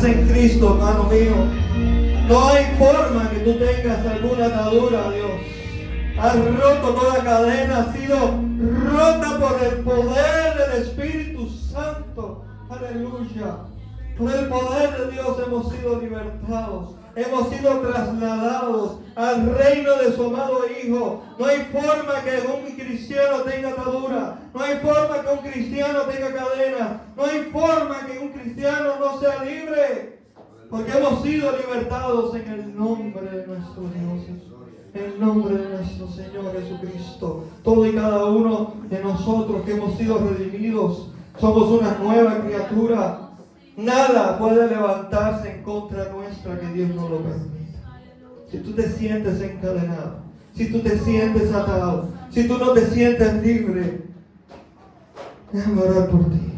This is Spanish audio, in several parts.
estás en Cristo, hermano mío, no hay forma que tú tengas alguna atadura, Dios. Has roto toda cadena, has sido rota por el poder del Espíritu Santo. Aleluya. Por el poder de Dios hemos sido libertados. Hemos sido trasladados al reino de su amado Hijo. No hay forma que un cristiano tenga atadura. No hay forma que un cristiano tenga cadena. No hay forma que un cristiano no sea libre. Porque hemos sido libertados en el nombre de nuestro Dios Jesús. En el nombre de nuestro Señor Jesucristo. Todo y cada uno de nosotros que hemos sido redimidos, somos una nueva criatura. Nada puede levantarse en contra nuestra que Dios no lo permita. Si tú te sientes encadenado, si tú te sientes atado, si tú no te sientes libre, déjame orar por ti.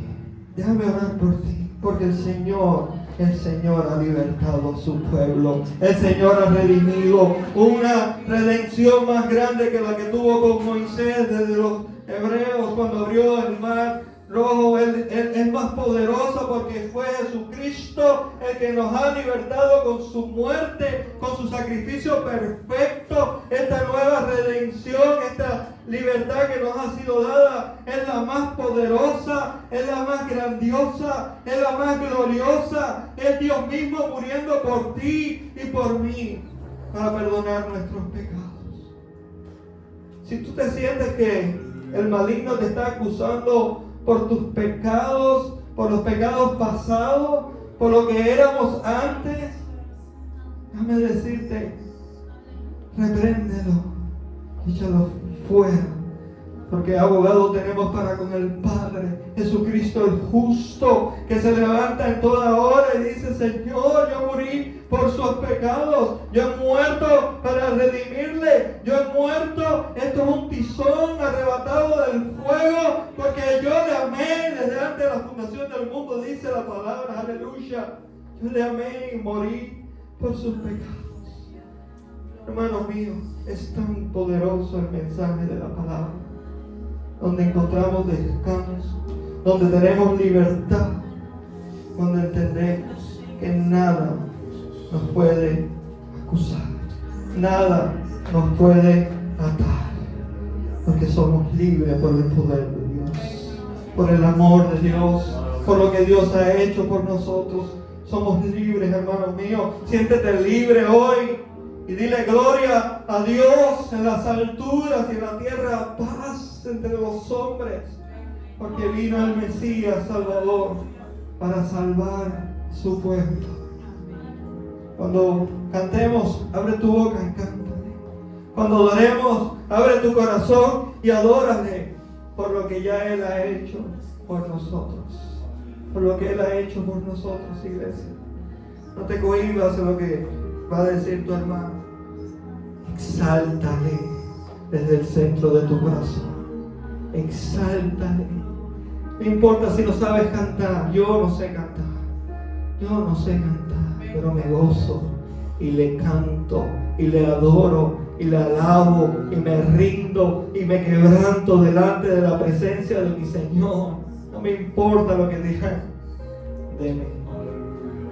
Déjame orar por ti. Porque el Señor ha libertado a su pueblo. El Señor ha redimido una redención más grande que la que tuvo con Moisés desde los hebreos cuando abrió el mar Rojo. Él es más poderosa porque fue Jesucristo el que nos ha libertado con su muerte, con su sacrificio perfecto. Esta nueva redención, esta libertad que nos ha sido dada es la más poderosa, es la más grandiosa, es la más gloriosa. Es Dios mismo muriendo por ti y por mí para perdonar nuestros pecados. Si tú te sientes que el maligno te está acusando por tus pecados, por los pecados pasados, por lo que éramos antes, déjame decirte, repréndelo, échalo fuera, porque abogado tenemos para con el Padre, Jesucristo el justo, que se levanta en toda hora y dice: Señor, yo morí por sus pecados, yo he muerto para redimirle, yo he muerto, esto es un tizón arrebatado del fuego, porque yo le amé desde antes de la fundación del mundo, dice la palabra, aleluya. Yo le amé y morí por sus pecados. Hermano mío, es tan poderoso el mensaje de la palabra, donde encontramos descanso, donde tenemos libertad, donde entendemos que nada nos puede acusar, nada nos puede atar, porque somos libres por el poder de Dios, por el amor de Dios, por lo que Dios ha hecho por nosotros. Somos libres, hermano mío. Siéntete libre hoy y dile gloria a Dios en las alturas y en la tierra, paz entre los hombres, porque vino el Mesías Salvador para salvar su pueblo. Cuando cantemos, abre tu boca y cántale. Cuando adoremos, abre tu corazón y adórale por lo que ya Él ha hecho por nosotros. Por lo que Él ha hecho por nosotros, iglesia. No te cohibas en lo que va a decir tu hermano. Exáltale desde el centro de tu corazón. Exáltale. No importa si no sabes cantar. Yo no sé cantar. Yo no sé cantar, pero me gozo y le canto y le adoro y le alabo y me rindo y me quebranto delante de la presencia de mi Señor. No me importa lo que digan de mí.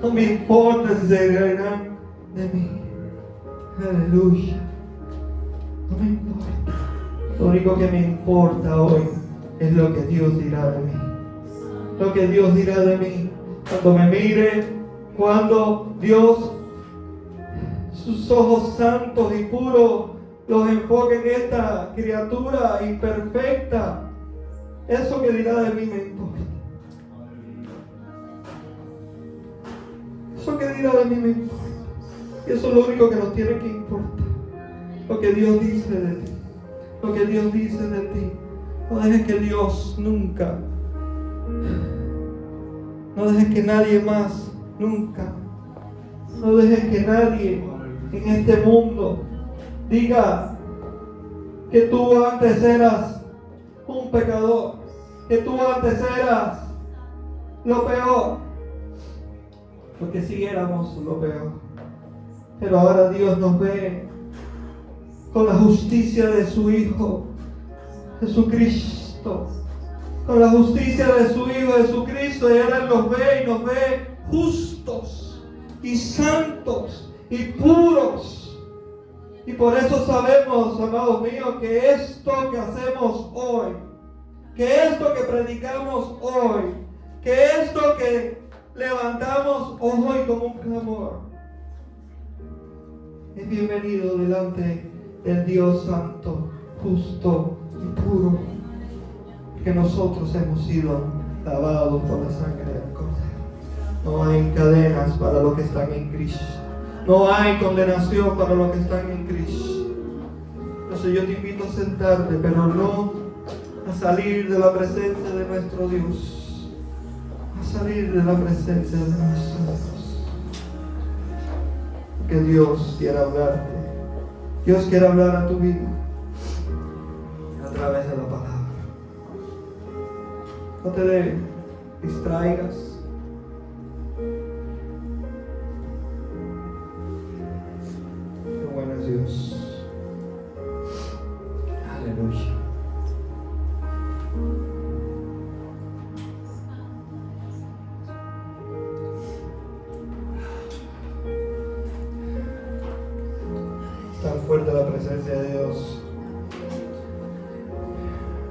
No me importa si se reirán de mí. Aleluya. No me importa. Lo único que me importa hoy es lo que Dios dirá de mí. Lo que Dios dirá de mí. Cuando me mire, cuando Dios, sus ojos santos y puros, los enfoque en esta criatura imperfecta. Eso que dirá de mí me importa. Eso que dirá de mí me importa. Y eso es lo único que nos tiene que importar. Lo que Dios dice de ti. Lo que Dios dice de ti. No dejes que Dios nunca, no dejes que nadie más, nunca, no dejes que nadie en este mundo diga que tú antes eras un pecador, que tú antes eras lo peor, porque sí éramos lo peor, pero ahora Dios nos ve con la justicia de su Hijo Jesucristo, con la justicia de su Hijo Jesucristo, y ahora Él nos ve justos y santos y puros. Y por eso sabemos, amados míos, que esto que hacemos hoy, que esto que predicamos hoy, que esto que levantamos hoy como un clamor, es bienvenido delante del Dios santo, justo y puro, que nosotros hemos sido lavados por la sangre del Cordero. No hay cadenas para los que están en Cristo. No hay condenación para los que están en Cristo. Entonces yo te invito a sentarte, pero no a salir de la presencia de nuestro Dios. A salir de la presencia de nuestro Dios. Que Dios quiera hablarte. Dios quiere hablar a tu vida a través de la palabra. No te distraigas. Qué bueno es Dios. Aleluya. Tan fuerte la presencia de Dios.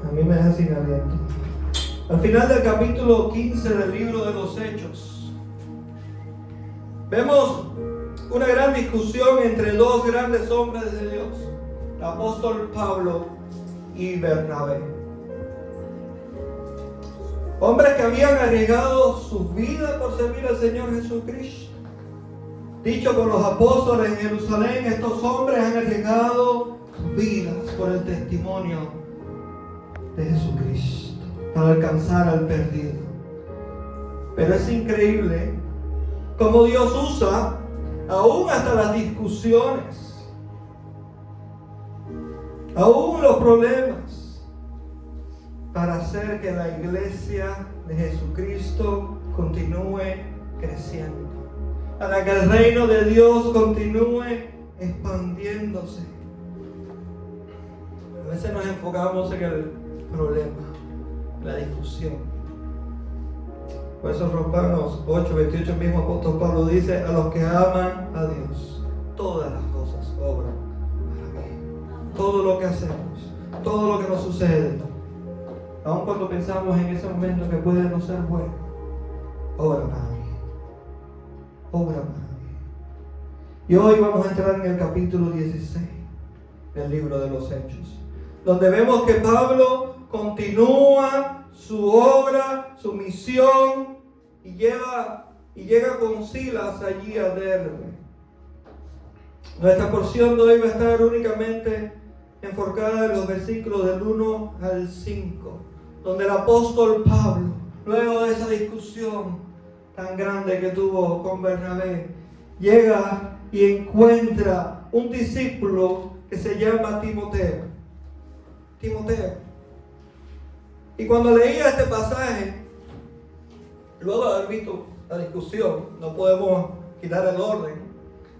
A mí me deja sin aliento. Al final del capítulo 15 del libro de los Hechos, vemos una gran discusión entre dos grandes hombres de Dios, el apóstol Pablo y Bernabé. Hombres que habían arriesgado su vida por servir al Señor Jesucristo. Dicho por los apóstoles en Jerusalén, estos hombres han arriesgado sus vidas por el testimonio de Jesucristo, para alcanzar al perdido. Pero es increíble cómo Dios usa aún hasta las discusiones, aún los problemas, para hacer que la iglesia de Jesucristo continúe creciendo, para que el reino de Dios continúe expandiéndose. A veces nos enfocamos en el problema, la discusión. Por eso Romanos 8:28 mismo apóstol Pablo dice: a los que aman a Dios, todas las cosas obran para bien. Todo lo que hacemos, todo lo que nos sucede, aun cuando pensamos en ese momento que puede no ser bueno, obra para bien. Obra para bien. Y hoy vamos a entrar en el capítulo 16 del libro de los Hechos, donde vemos que Pablo continúa su obra, su misión, y llega con Silas allí a Derbe. Nuestra porción de hoy va a estar únicamente enfocada en los versículos del 1 al 5, donde el apóstol Pablo, luego de esa discusión tan grande que tuvo con Bernabé, llega y encuentra un discípulo que se llama Timoteo. Y cuando leía este pasaje, luego de haber visto la discusión, no podemos quitar el orden,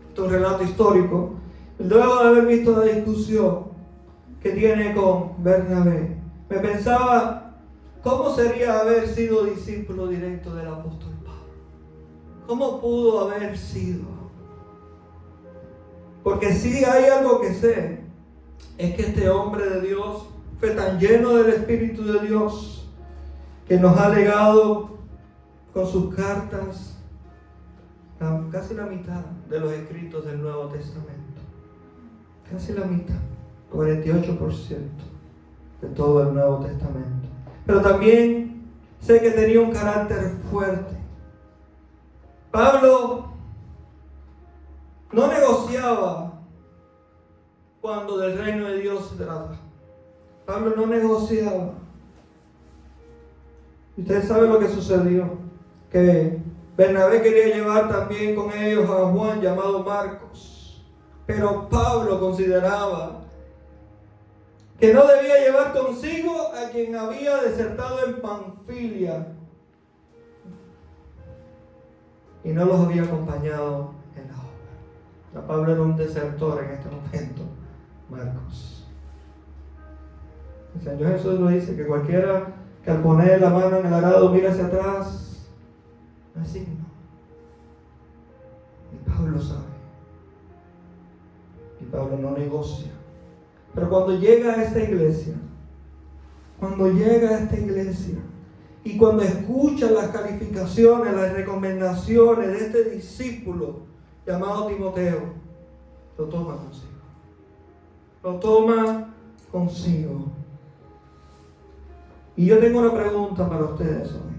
esto es un relato histórico, luego de haber visto la discusión que tiene con Bernabé, me pensaba, ¿cómo sería haber sido discípulo directo del apóstol Pablo? ¿Cómo pudo haber sido? Porque si hay algo que sé, es que este hombre de Dios fue tan lleno del Espíritu de Dios que nos ha legado con sus cartas casi la mitad de los escritos del Nuevo Testamento. Casi la mitad, 48% de todo el Nuevo Testamento. Pero también sé que tenía un carácter fuerte. Pablo no negociaba cuando del reino de Dios se trata. Pablo no negociaba. Ustedes saben lo que sucedió, que Bernabé quería llevar también con ellos a Juan llamado Marcos, pero Pablo consideraba que no debía llevar consigo a quien había desertado en Panfilia y no los había acompañado en la obra. Pablo era un desertor en este momento, Marcos. El Señor Jesús lo dice, que cualquiera que al poner la mano en el arado mira hacia atrás, no es digno Pablo sabe. Y Pablo no negocia. Pero cuando llega a esta iglesia, y cuando escucha las calificaciones, las recomendaciones de este discípulo llamado Timoteo, lo toma consigo. Lo toma consigo. Y yo tengo una pregunta para ustedes hoy.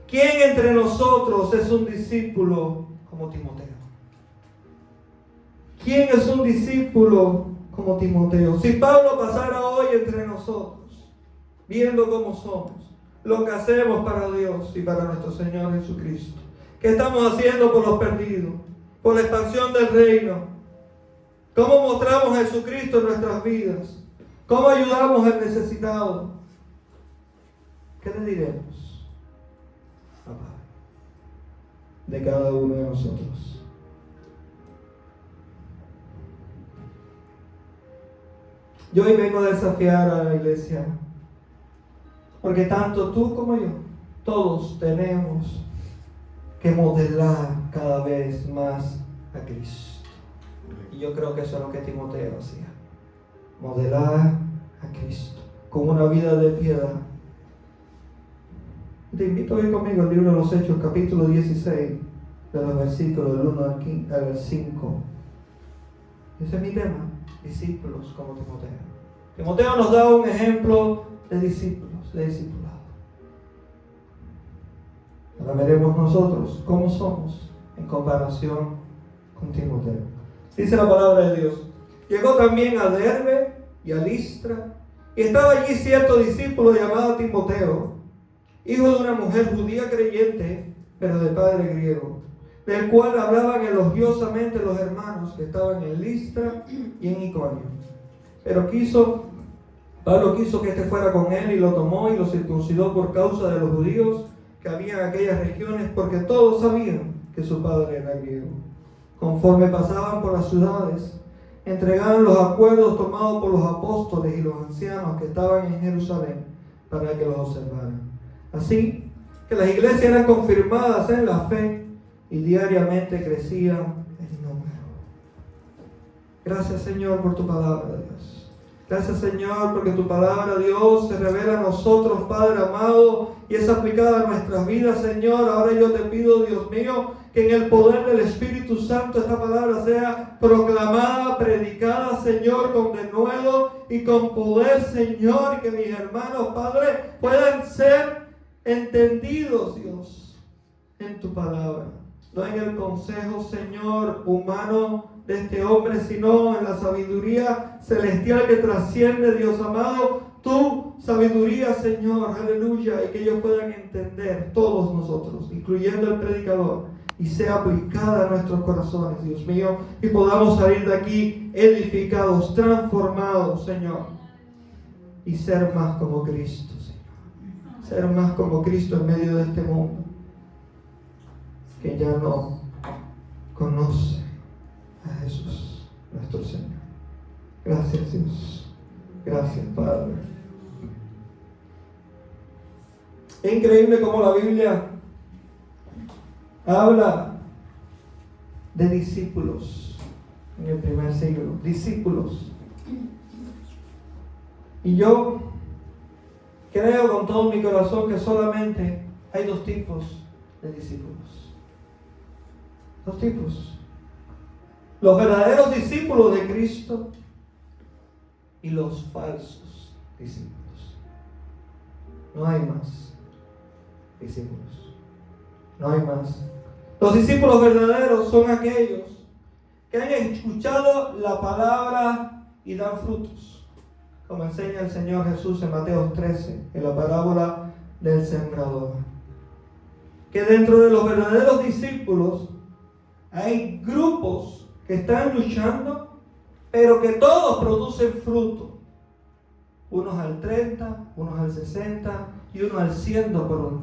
¿Quién entre nosotros es un discípulo como Timoteo? ¿Quién es un discípulo como Timoteo? Si Pablo pasara hoy entre nosotros, viendo cómo somos, lo que hacemos para Dios y para nuestro Señor Jesucristo, ¿qué estamos haciendo por los perdidos? Por la expansión del reino. ¿Cómo mostramos a Jesucristo en nuestras vidas? ¿Cómo ayudamos al necesitado? ¿Qué le diremos, papá, de cada uno de nosotros? Yo hoy vengo a desafiar a la iglesia, porque tanto tú como yo, todos tenemos que modelar cada vez más a Cristo. Y yo creo que eso es lo que Timoteo hacía. Modelar a Cristo con una vida de piedad. Te invito a ir conmigo al libro de los Hechos, capítulo 16, de los versículos del 1 al 5. Ese es mi tema, discípulos como Timoteo. Timoteo nos da un ejemplo de discípulos, de discipulado. Ahora veremos nosotros cómo somos en comparación con Timoteo. Dice la palabra de Dios: llegó también a Derbe y a Listra, y estaba allí cierto discípulo llamado Timoteo, hijo de una mujer judía creyente, pero de padre griego, del cual hablaban elogiosamente los hermanos que estaban en Listra y en Iconio. Pero Pablo quiso que éste fuera con él, y lo tomó y lo circuncidó por causa de los judíos que había en aquellas regiones, porque todos sabían que su padre era griego. Conforme pasaban por las ciudades, entregaron los acuerdos tomados por los apóstoles y los ancianos que estaban en Jerusalén para que los observaran. Así que las iglesias eran confirmadas en la fe y diariamente crecían en número. Gracias, Señor, por tu palabra, Dios. Gracias, Señor, porque tu palabra, Dios, se revela a nosotros, Padre amado, y es aplicada a nuestras vidas, Señor. Ahora yo te pido, Dios mío, que en el poder del Espíritu Santo esta palabra sea proclamada, predicada, Señor, con denuedo y con poder, Señor, y que mis hermanos, Padre, puedan ser entendidos, Dios, en tu palabra. No en el consejo, Señor, humano de este hombre, sino en la sabiduría celestial que trasciende, Dios amado, tu sabiduría, Señor, aleluya, y que ellos puedan entender, todos nosotros, incluyendo el predicador, y sea aplicada a nuestros corazones, Dios mío, y podamos salir de aquí edificados, transformados, Señor, y ser más como Cristo, Señor, ser más como Cristo en medio de este mundo que ya no conoce a Jesús, nuestro Señor. Gracias, Dios. Gracias, Padre. Es increíble cómo la Biblia habla de discípulos en el primer siglo. Discípulos. Y yo creo con todo mi corazón que solamente hay dos tipos de discípulos. Dos tipos. Los verdaderos discípulos de Cristo y los falsos discípulos. No hay más discípulos. No hay más. Los discípulos verdaderos son aquellos que han escuchado la palabra y dan frutos, como enseña el Señor Jesús en Mateo 13, en la parábola del sembrador. Que dentro de los verdaderos discípulos hay grupos que están luchando, pero que todos producen fruto. Unos al 30, unos al 60 y unos al 100 por uno.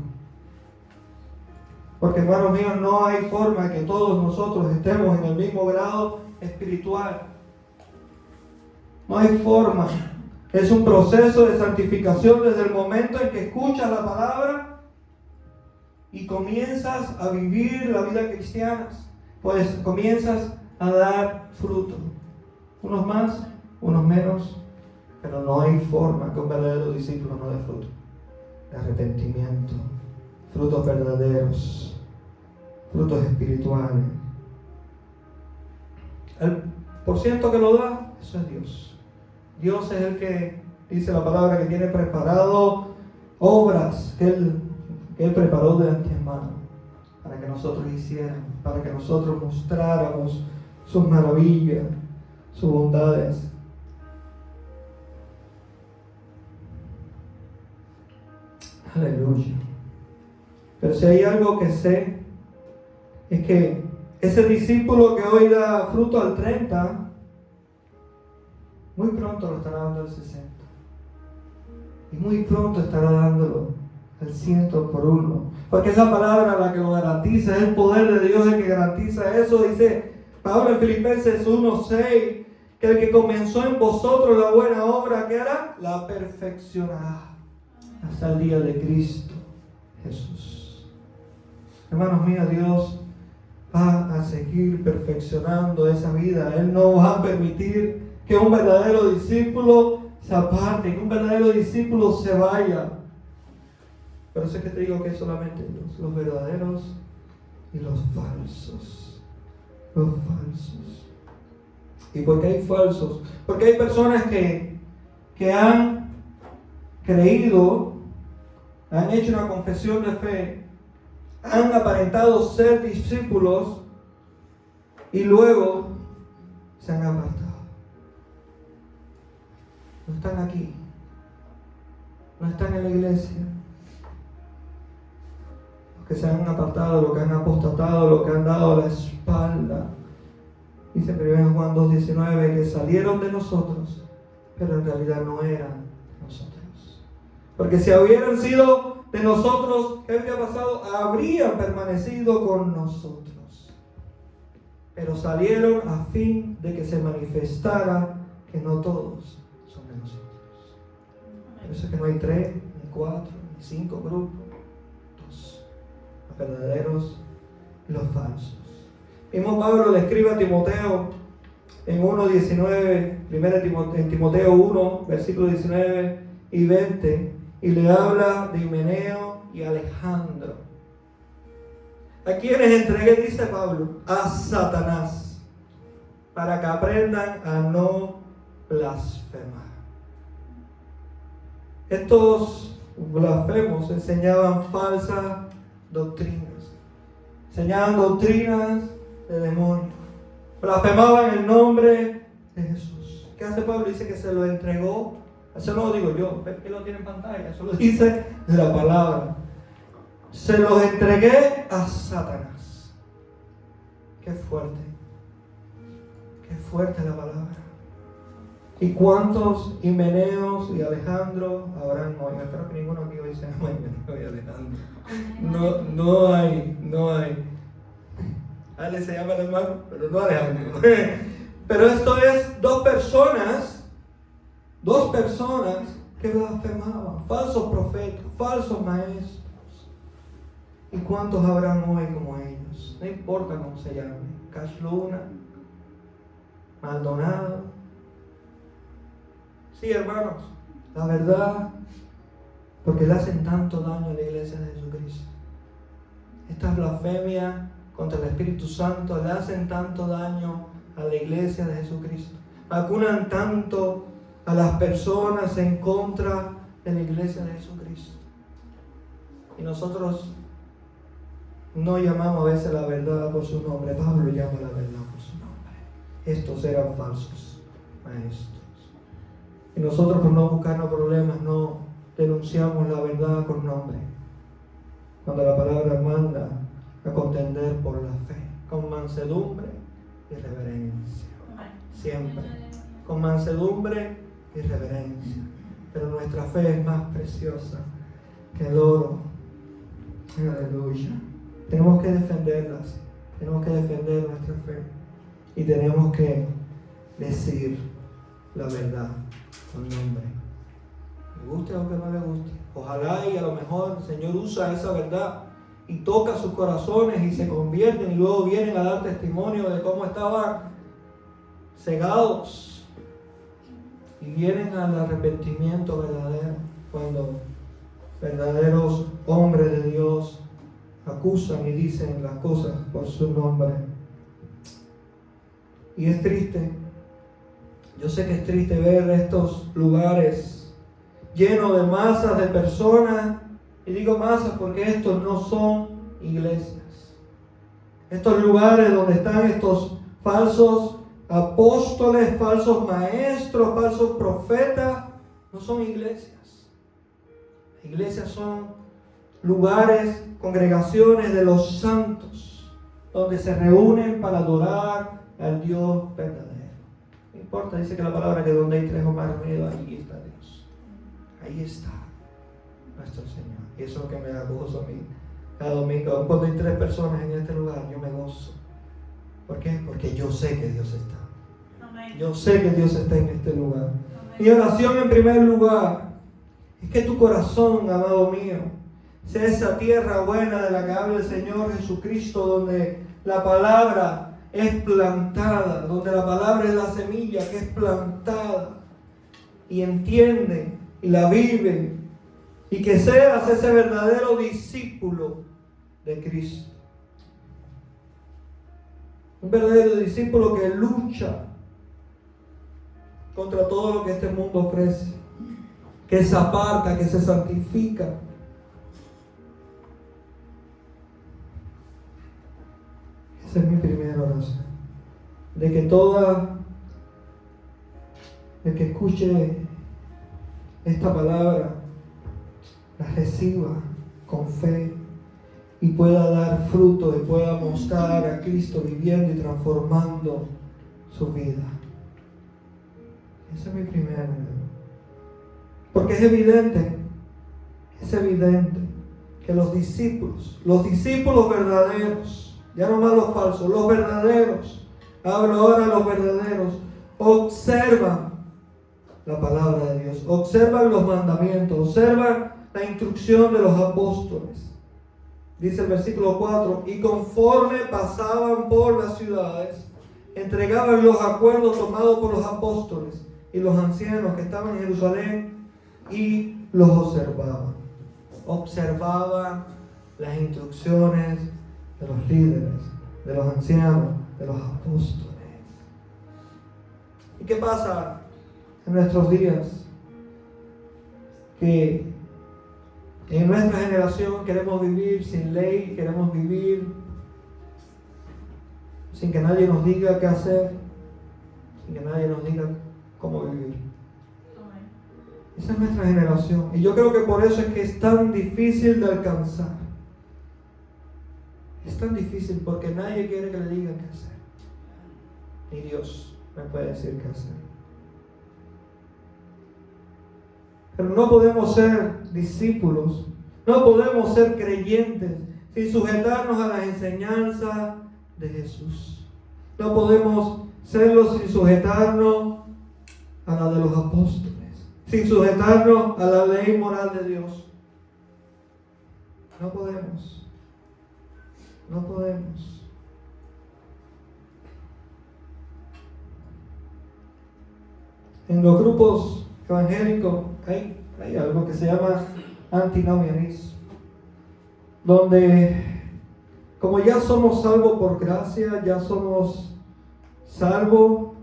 Porque, hermanos míos, no hay forma que todos nosotros estemos en el mismo grado espiritual. No hay forma. Es un proceso de santificación desde el momento en que escuchas la palabra y comienzas a vivir la vida cristiana. pues comienzas a dar fruto. Unos más, unos menos, pero no hay forma que un verdadero discípulo no dé fruto. De arrepentimiento, frutos verdaderos, frutos espirituales. El porciento que lo da, eso es Dios. Dios es el que dice la palabra que tiene preparado obras que Él preparó de antemano para que nosotros hiciéramos, para que nosotros mostráramos sus maravillas, sus bondades. Aleluya. Pero si hay algo que sé, es que ese discípulo que hoy da fruto al 30, muy pronto lo estará dando al 60. Y muy pronto estará dándolo al 100 por uno. Porque es la palabra la que lo garantiza, es el poder de Dios el que garantiza eso. Dice Pablo en Filipenses 1:6, que el que comenzó en vosotros la buena obra, ¿qué hará? La perfeccionará hasta el día de Cristo Jesús. Hermanos míos, Dios va a seguir perfeccionando esa vida. Él no va a permitir que un verdadero discípulo se aparte, que un verdadero discípulo se vaya. Pero eso es que te digo que es solamente Dios, los verdaderos y los falsos. Los falsos. ¿Y por qué hay falsos? Porque hay personas que han creído, han hecho una confesión de fe, han aparentado ser discípulos y luego se han apartado. No están aquí, no están en la iglesia. Los que se han apartado, los que han apostatado, los que han dado la espalda. Dice 1 Juan 2:19 que salieron de nosotros, pero en realidad no eran nosotros. Porque si hubieran sido de nosotros, ¿qué habría pasado? Habrían permanecido con nosotros. Pero salieron a fin de que se manifestara que no todos son de nosotros. Por eso es que no hay 3, ni 4, ni 5 grupos. 2. Los verdaderos y los falsos. Mismo Pablo le escribe a Timoteo en 1:19, en Timoteo 1, versículos 19 y 20, y le habla de Himeneo y Alejandro, a quienes entregué, dice Pablo, a Satanás, para que aprendan a no blasfemar. Estos blasfemos enseñaban falsas doctrinas, enseñaban doctrinas de demonios, blasfemaban el nombre de Jesús. ¿Qué hace Pablo? Dice que se lo entregó. Eso no lo digo yo, que lo tiene en pantalla, eso lo dice la palabra. Se los entregué a Satanás. Qué fuerte la palabra. ¿Y cuántos Himeneos y Alejandro habrán hoy? Espero que ninguno aquí hoy se llama Himeneo y Alejandro. No hay. Ale se llama el hermano, pero no Alejandro. Pero esto es dos personas que blasfemaban, falsos profetas, falsos maestros. ¿Y cuántos habrán hoy como ellos? No importa cómo se llamen. Cash Luna, Maldonado. Sí, hermanos, la verdad, porque le hacen tanto daño a la iglesia de Jesucristo. Estas blasfemias contra el Espíritu Santo le hacen tanto daño a la iglesia de Jesucristo. Vacunan tanto a las personas en contra de la iglesia de Jesucristo. Y nosotros no llamamos a veces la verdad por su nombre. Pablo llama la verdad por su nombre. Estos eran falsos maestros. Y nosotros, por no buscarnos problemas, no denunciamos la verdad con nombre. Cuando la palabra manda a contender por la fe, con mansedumbre y reverencia. Siempre. Con mansedumbre y reverencia. Pero nuestra fe es más preciosa que el oro. Aleluya. Tenemos que defenderlas. Tenemos que defender nuestra fe. Y tenemos que decir la verdad con nombre. Le guste o que no le guste. Ojalá y a lo mejor el Señor usa esa verdad y toca sus corazones y se convierten y luego vienen a dar testimonio de cómo estaban cegados y vienen al arrepentimiento verdadero cuando verdaderos hombres de Dios acusan y dicen las cosas por su nombre. Y es triste, yo sé que es triste ver estos lugares llenos de masas de personas, y digo masas porque estos no son iglesias. Estos lugares donde están estos falsos apóstoles, falsos maestros, falsos profetas, no son iglesias. Iglesias son lugares, congregaciones de los santos, donde se reúnen para adorar al Dios verdadero. No importa, dice que la palabra que donde hay tres o más reunidos, ahí está Dios. Ahí está nuestro Señor. Y eso es lo que me da gozo a mí. Cada domingo, cuando hay 3 personas en este lugar, yo me gozo. ¿Por qué? Porque yo sé que Dios está. Amén. Yo sé que Dios está en este lugar. Amén. Mi oración en primer lugar es que tu corazón, amado mío, sea esa tierra buena de la que habla el Señor Jesucristo, donde la palabra es plantada, donde la palabra es la semilla que es plantada y entienden y la viven, y que seas ese verdadero discípulo de Cristo. Un verdadero discípulo que lucha contra todo lo que este mundo ofrece, que se aparta, que se santifica. Esa es mi primera oración. De que el que escuche esta palabra la reciba con fe y pueda dar fruto y pueda mostrar a Cristo viviendo y transformando su vida. Ese es mi primer anhelo. Porque es evidente que los discípulos verdaderos, ya no más los falsos, los verdaderos, hablo ahora de los verdaderos, observan la palabra de Dios, observan los mandamientos, observan la instrucción de los apóstoles. Dice el versículo 4, y conforme pasaban por las ciudades, entregaban los acuerdos tomados por los apóstoles y los ancianos que estaban en Jerusalén y los observaban. Observaban las instrucciones de los líderes, de los ancianos, de los apóstoles. ¿Y qué pasa en nuestros días? Que en nuestra generación queremos vivir sin ley, queremos vivir sin que nadie nos diga qué hacer, sin que nadie nos diga cómo vivir. Esa es nuestra generación. Y yo creo que por eso es que es tan difícil de alcanzar. Es tan difícil porque nadie quiere que le digan qué hacer. Ni Dios me puede decir qué hacer. Pero no podemos ser discípulos, no podemos ser creyentes sin sujetarnos a las enseñanzas de Jesús. No podemos serlo sin sujetarnos a la de los apóstoles, sin sujetarnos a la ley moral de Dios. No podemos. No podemos. En los grupos evangélicos hay algo que se llama antinomianismo, donde como ya somos salvos por gracia, ya somos salvos,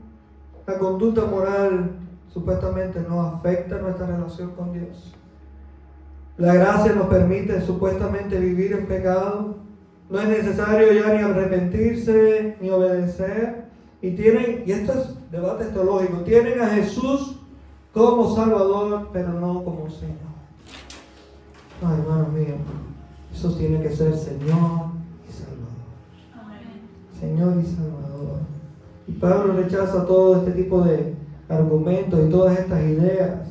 la conducta moral supuestamente no afecta nuestra relación con Dios. La gracia nos permite supuestamente vivir en pecado, no es necesario ya ni arrepentirse ni obedecer, y esto es debate teológico, tienen a Jesús como Salvador, pero no como Señor. No, hermanos míos, eso tiene que ser Señor y Salvador. Amén. Señor y Salvador. Y Pablo rechaza todo este tipo de argumentos y todas estas ideas.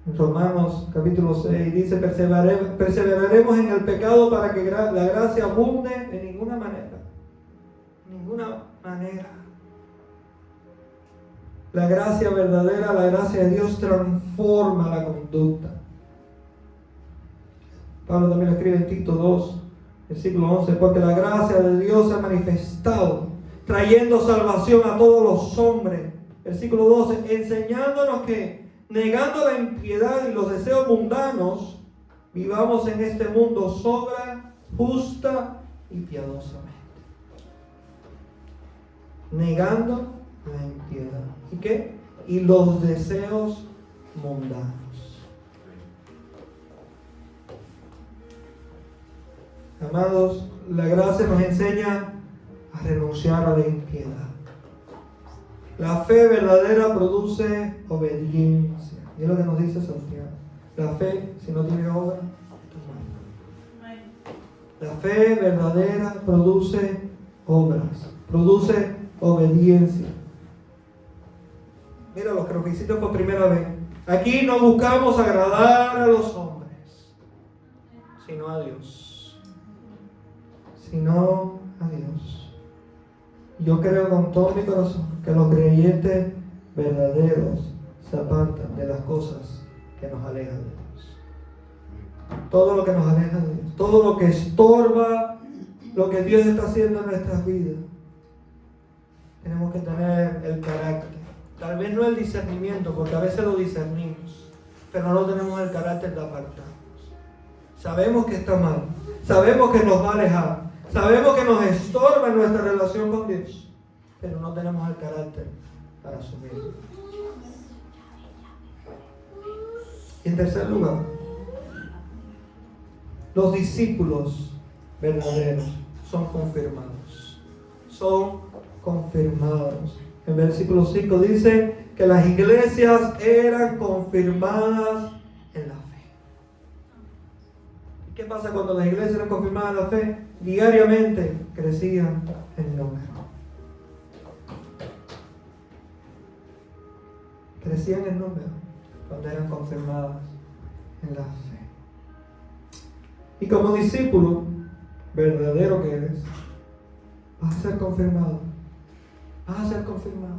En Romanos capítulo 6 dice, perseveraremos en el pecado para que la gracia abunde. De ninguna manera. Ninguna manera. La gracia verdadera, la gracia de Dios transforma la conducta. Pablo también lo escribe en Tito 2, versículo 11, porque la gracia de Dios se ha manifestado, trayendo salvación a todos los hombres. Versículo 12, enseñándonos que, negando la impiedad y los deseos mundanos, vivamos en este mundo sobria, justa y piadosamente. Negando la impiedad. ¿Y qué? Y los deseos mundanos. Amados, la gracia nos enseña a renunciar a la impiedad. La fe verdadera produce obediencia. Y es lo que nos dice Santiago. La fe, si no tiene obra, está mal. La fe verdadera produce obras, produce obediencia. Mira los requisitos por primera vez. Aquí no buscamos agradar a los hombres, sino a Dios. Sino a Dios. Yo creo con todo mi corazón que los creyentes verdaderos se apartan de las cosas que nos alejan de Dios. Todo lo que nos aleja de Dios, todo lo que estorba lo que Dios está haciendo en nuestras vidas. Tenemos que tener el carácter. Tal vez no el discernimiento, porque a veces lo discernimos, pero no tenemos el carácter de apartarnos. Sabemos que está mal, sabemos que nos va a alejar, sabemos que nos estorba en nuestra relación con Dios, pero no tenemos el carácter para asumirlo. Y en tercer lugar, los discípulos verdaderos son confirmados. Son confirmados. En versículo 5 dice que las iglesias eran confirmadas en la fe. ¿Y qué pasa cuando las iglesias eran confirmadas en la fe? Diariamente crecían en número. Crecían en número cuando eran confirmadas en la fe. Y como discípulo verdadero que eres, vas a ser confirmado. Vas a ser confirmado.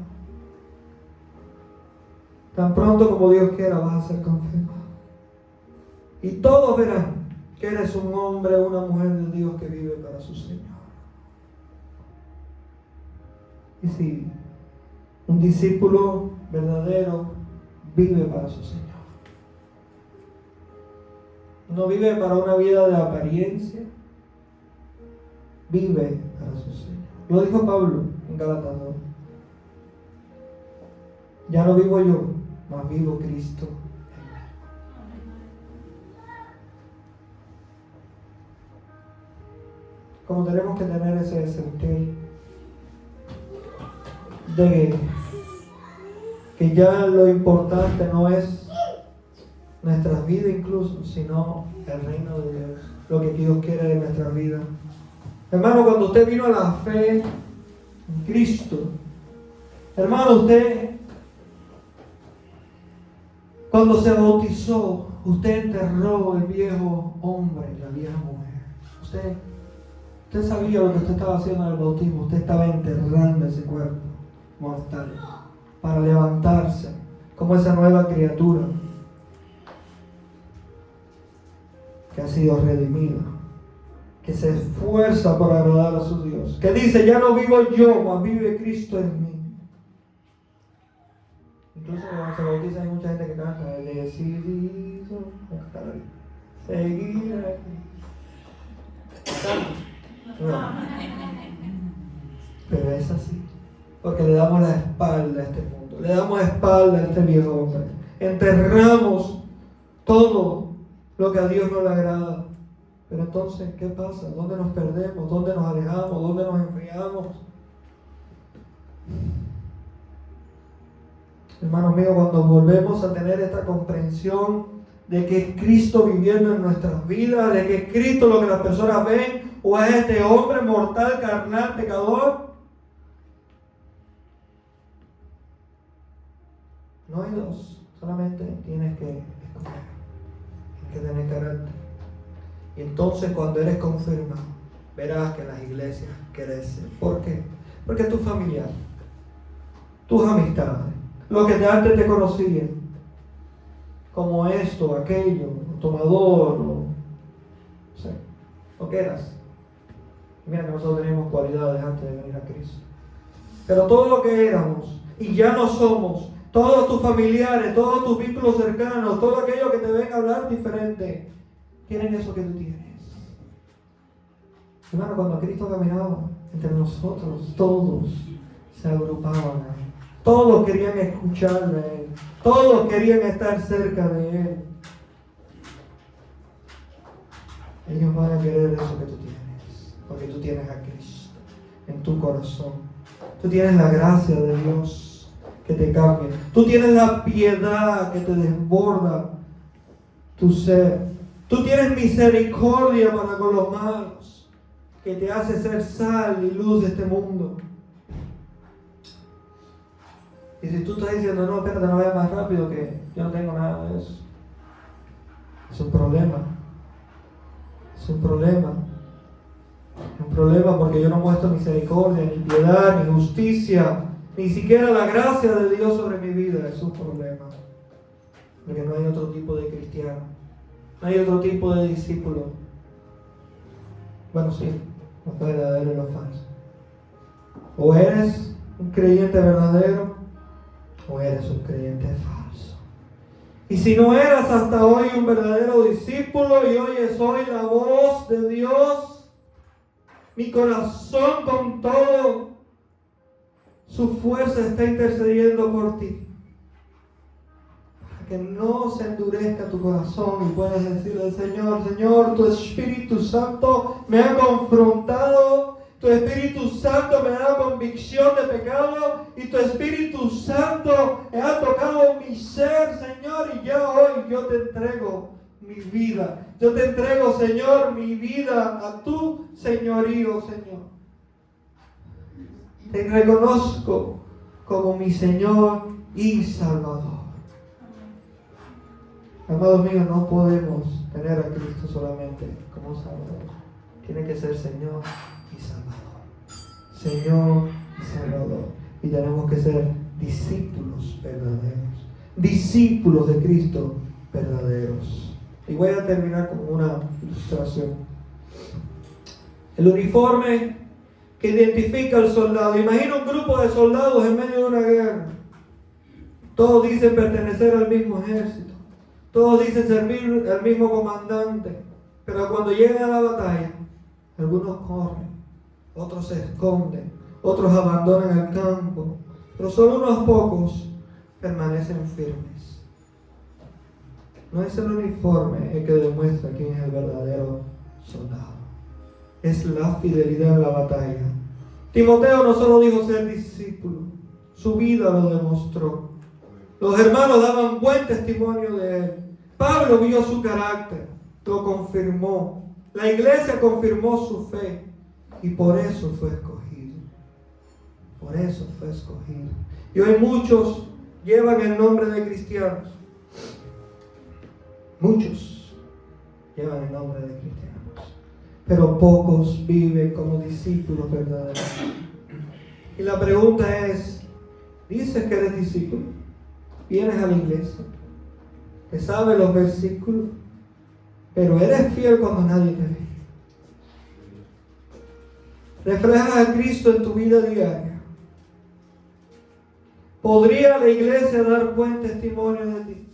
Tan pronto como Dios quiera, vas a ser confirmado. Y todos verán que eres un hombre o una mujer de Dios que vive para su Señor. Y si un discípulo verdadero vive para su Señor. No vive para una vida de apariencia. Vive para su Señor. Lo dijo Pablo en Gálatas 2. Ya no vivo yo, mas vivo Cristo en mí. Como tenemos que tener ese sentir de que ya lo importante no es nuestras vidas incluso, sino el reino de Dios, lo que Dios quiere de nuestras vidas. Hermano, cuando usted vino a la fe en Cristo, hermano, usted, cuando se bautizó, usted enterró el viejo hombre, la vieja mujer. Usted sabía lo que usted estaba haciendo en el bautismo. Usted estaba enterrando ese cuerpo mortal para levantarse como esa nueva criatura que ha sido redimida, que se esfuerza por agradar a su Dios, que dice, ya no vivo yo, mas vive Cristo en mí. Incluso cuando se bautiza hay mucha gente que canta, he decidido seguir aquí. No. Pero es así, porque le damos la espalda a este mundo, le damos espalda a este viejo hombre, enterramos todo lo que a Dios no le agrada. Pero entonces, ¿qué pasa? ¿Dónde nos perdemos? ¿Dónde nos alejamos? ¿Dónde nos enfriamos? Hermanos míos, cuando volvemos a tener esta comprensión de que es Cristo viviendo en nuestras vidas, de que es Cristo lo que las personas ven, o es este hombre mortal, carnal, pecador, no hay dos, solamente tienes que escoger, tienes que tener carácter. Y entonces cuando eres confirmado, verás que las iglesias crecen. ¿Por qué? Porque tus familiares, tus amistades, los que antes te conocían, como esto, aquello, tomador, Sí, lo que eras. Mira que nosotros teníamos cualidades antes de venir a Cristo. Pero todo lo que éramos y ya no somos, todos tus familiares, todos tus vínculos cercanos, todo aquello que te ven a hablar diferente, tienen eso que tú tienes. Hermano, cuando Cristo caminaba entre nosotros, todos se agrupaban a Él. Todos querían escuchar de Él. Todos querían estar cerca de Él. Ellos van a querer eso que tú tienes, porque tú tienes a Cristo en tu corazón. Tú tienes la gracia de Dios que te cambia. Tú tienes la piedad que te desborda tu ser. Tú tienes misericordia para con los malos, que te hace ser sal y luz de este mundo. Y si tú estás diciendo, no, espérate, no vayas más rápido, que yo no tengo nada de eso, es un problema. Es un problema. Un problema porque yo no muestro misericordia, ni piedad, ni justicia, ni siquiera la gracia de Dios sobre mi vida. Es un problema. Porque no hay otro tipo de cristiano. No hay otro tipo de discípulo. Bueno, sí, los verdaderos y los falsos. O eres un creyente verdadero, o eres un creyente falso. Y si no eras hasta hoy un verdadero discípulo y oyes hoy la voz de Dios, mi corazón con todo su fuerza está intercediendo por ti. Para que no se endurezca tu corazón y puedas decirle al Señor, Señor, tu Espíritu Santo me ha confrontado. Tu Espíritu Santo me da convicción de pecado y tu Espíritu Santo ha tocado mi ser, Señor, y ya hoy yo te entrego mi vida. Yo te entrego, Señor, mi vida a tu señorío, Señor. Te reconozco como mi Señor y Salvador. Amados míos, no podemos tener a Cristo solamente como Salvador. Tiene que ser Señor y Salvador. Señor y Salvador. Y tenemos que ser discípulos verdaderos. Discípulos de Cristo verdaderos. Y voy a terminar con una ilustración. El uniforme que identifica al soldado. Imagina un grupo de soldados en medio de una guerra. Todos dicen pertenecer al mismo ejército. Todos dicen servir al mismo comandante. Pero cuando llegan a la batalla, algunos corren, otros se esconden, otros abandonan el campo, pero solo unos pocos permanecen firmes. No es el uniforme el que demuestra quién es el verdadero soldado. Es la fidelidad en la batalla. Timoteo no solo dijo ser discípulo, su vida lo demostró. Los hermanos daban buen testimonio de él. Pablo vio su carácter, lo confirmó. La iglesia confirmó su fe y por eso fue escogido. Por eso fue escogido. Y hoy muchos llevan el nombre de cristianos. Muchos llevan el nombre de cristianos. Pero pocos viven como discípulos verdaderos. Y la pregunta es, ¿dices que eres discípulo? ¿Vienes a la iglesia? ¿Te sabes los versículos? Pero eres fiel cuando nadie te ve. ¿Reflejas a Cristo en tu vida diaria? ¿Podría la iglesia dar buen testimonio de ti?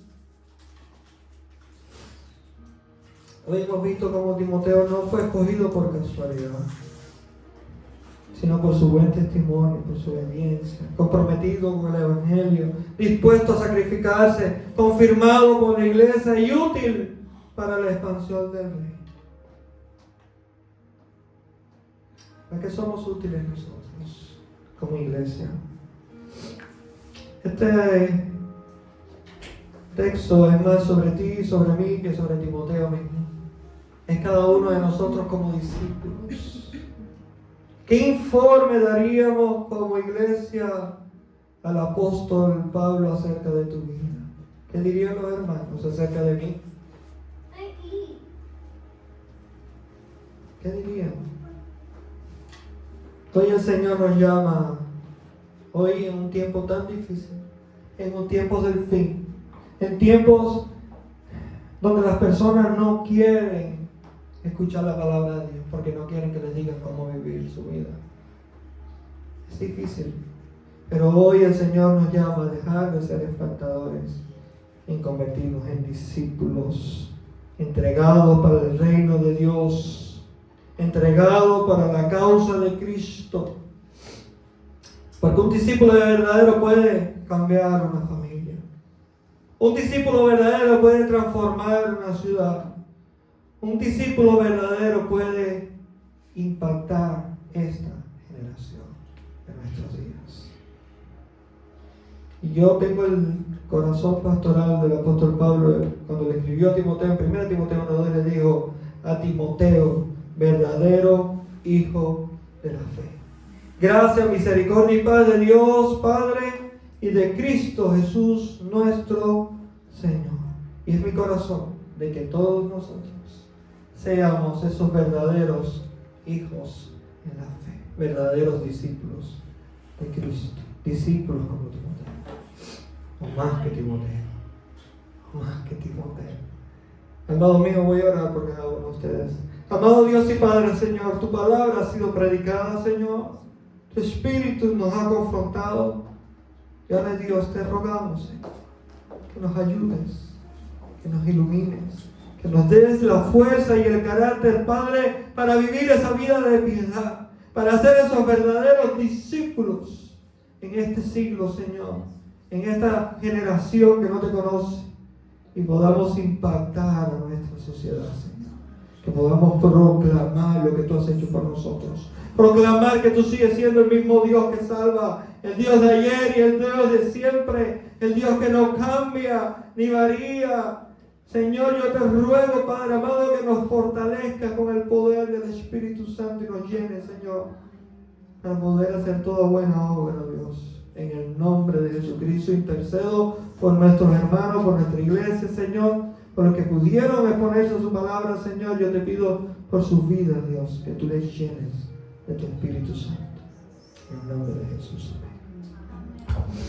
Hoy hemos visto cómo Timoteo no fue escogido por casualidad, sino por su buen testimonio, por su obediencia, comprometido con el Evangelio, dispuesto a sacrificarse, confirmado por la iglesia y útil para la expansión del reino. ¿Para qué somos útiles nosotros como iglesia? Este texto es más sobre ti, sobre mí, que sobre Timoteo mismo. Es cada uno de nosotros como discípulos. ¿Qué informe daríamos como iglesia al apóstol Pablo acerca de tu vida? ¿Qué dirían los hermanos acerca de mí? ¿Qué dirían? Hoy el Señor nos llama, hoy en un tiempo tan difícil, en un tiempo del fin, en tiempos donde las personas no quieren escuchar la palabra de Dios porque no quieren que les digan cómo vivir su vida. Es difícil, pero hoy el Señor nos llama a dejar de ser espectadores y convertirnos en discípulos entregados para el reino de Dios, entregados para la causa de Cristo. Porque un discípulo verdadero puede cambiar una familia. Un discípulo verdadero puede transformar una ciudad. Un discípulo verdadero puede impactar esta generación en nuestros días. Y yo tengo el corazón pastoral del apóstol Pablo cuando le escribió a Timoteo, en 1 Timoteo 1:2, le dijo a Timoteo, verdadero hijo de la fe. Gracia, misericordia y paz de Dios Padre y de Cristo Jesús nuestro Señor. Y es mi corazón de que todos nosotros seamos esos verdaderos hijos en la fe, verdaderos discípulos de Cristo, discípulos como Timoteo, o más que Timoteo, más que Timoteo. Amado mío, voy a orar por cada uno de ustedes. Amado Dios y Padre, Señor, tu palabra ha sido predicada, Señor, tu Espíritu nos ha confrontado, y ahora Dios te rogamos, Señor, que nos ayudes, que nos ilumines, que nos des la fuerza y el carácter, Padre, para vivir esa vida de piedad, para ser esos verdaderos discípulos en este siglo, Señor, en esta generación que no te conoce, y podamos impactar a nuestra sociedad, Señor. Que podamos proclamar lo que tú has hecho por nosotros. Proclamar que tú sigues siendo el mismo Dios que salva, el Dios de ayer y el Dios de siempre, el Dios que no cambia ni varía. Señor, yo te ruego, Padre amado, que nos fortalezca con el poder del Espíritu Santo y nos llene, Señor, para poder hacer toda buena obra, Dios. En el nombre de Jesucristo intercedo por nuestros hermanos, por nuestra iglesia, Señor, por los que pudieron exponerse a su palabra, Señor. Yo te pido por sus vidas, Dios, que tú les llenes de tu Espíritu Santo. En el nombre de Jesús. Amén.